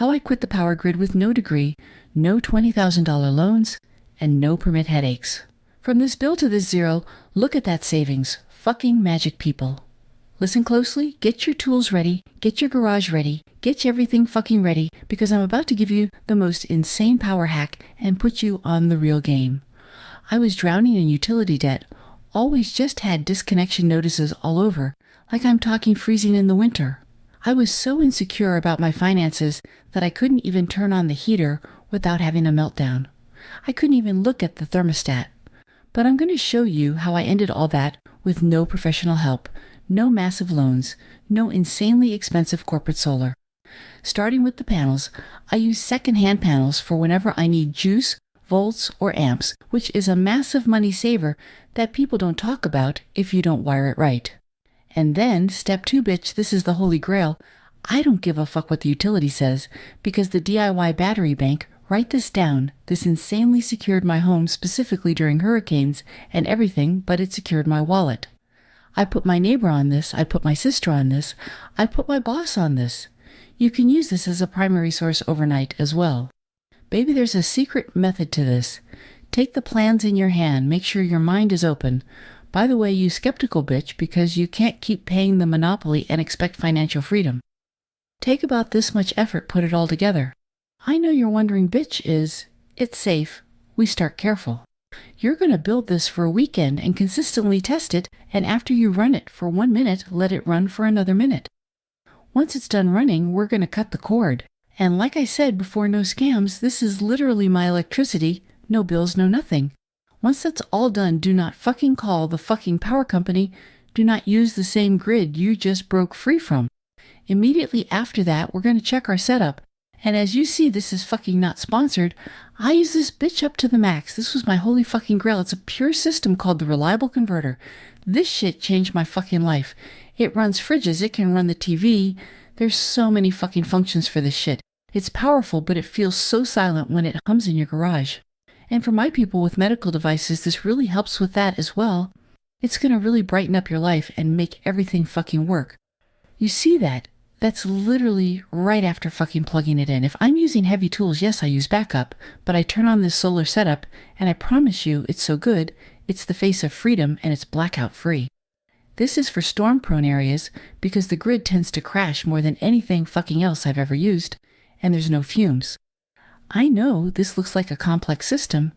How I quit the power grid with no degree, no $20,000 loans, and no permit headaches. From this bill to this zero, look at that savings. Fucking magic, people. Listen closely, get your tools ready, get your garage ready, get everything fucking ready, because I'm about to give you the most insane power hack and put you on the real game. I was drowning in utility debt, always just had disconnection notices all over, like I'm talking freezing in the winter. I was so insecure about my finances that I couldn't even turn on the heater without having a meltdown. I couldn't even look at the thermostat. But I'm going to show you how I ended all that with no professional help, no massive loans, no insanely expensive corporate solar. Starting with the panels, I use second-hand panels for whenever I need juice, volts, or amps, which is a massive money saver that people don't talk about if you don't wire it right. And then, step 2, bitch, this is the holy grail. I don't give a fuck what the utility says, because the DIY battery bank, write this down, this insanely secured my home specifically during hurricanes and everything, but it secured my wallet. I put my neighbor on this, I put my sister on this, I put my boss on this. You can use this as a primary source overnight as well. Baby, there's a secret method to this. Take the plans in your hand, make sure your mind is open. By the way, you skeptical bitch, because you can't keep paying the monopoly and expect financial freedom. Take about this much effort, put it all together. I know you're wondering, bitch, it's safe. We start careful. You're going to build this for a weekend and consistently test it, and after you run it for 1 minute, let it run for another minute. Once it's done running, we're going to cut the cord. And like I said before, no scams, this is literally my electricity, no bills, no nothing. Once that's all done, do not fucking call the fucking power company. Do not use the same grid you just broke free from. Immediately after that, we're going to check our setup. And as you see, this is fucking not sponsored. I use this bitch up to the max. This was my holy fucking grail. It's a pure system called the Reliable Converter. This shit changed my fucking life. It runs fridges. It can run the TV. There's so many fucking functions for this shit. It's powerful, but it feels so silent when it hums in your garage. And for my people with medical devices, this really helps with that as well. It's going to really brighten up your life and make everything fucking work. You see that? That's literally right after fucking plugging it in. If I'm using heavy tools, yes, I use backup, but I turn on this solar setup, and I promise you it's so good, it's the face of freedom and it's blackout free. This is for storm-prone areas because the grid tends to crash more than anything fucking else I've ever used, and there's no fumes. I know this looks like a complex system,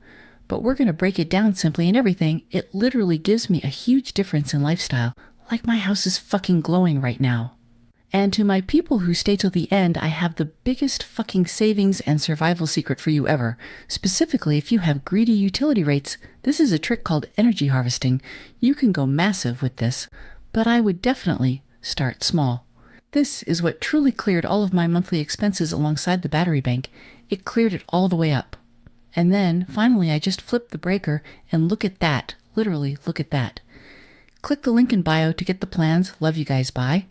but we're going to break it down simply and everything. It literally gives me a huge difference in lifestyle, like my house is fucking glowing right now. And to my people who stay till the end, I have the biggest fucking savings and survival secret for you ever. Specifically, if you have greedy utility rates, this is a trick called energy harvesting. You can go massive with this, but I would definitely start small. This is what truly cleared all of my monthly expenses alongside the battery bank. It cleared it all the way up. And then, finally, I just flipped the breaker and look at that. Literally, look at that. Click the link in bio to get the plans. Love you guys. Bye.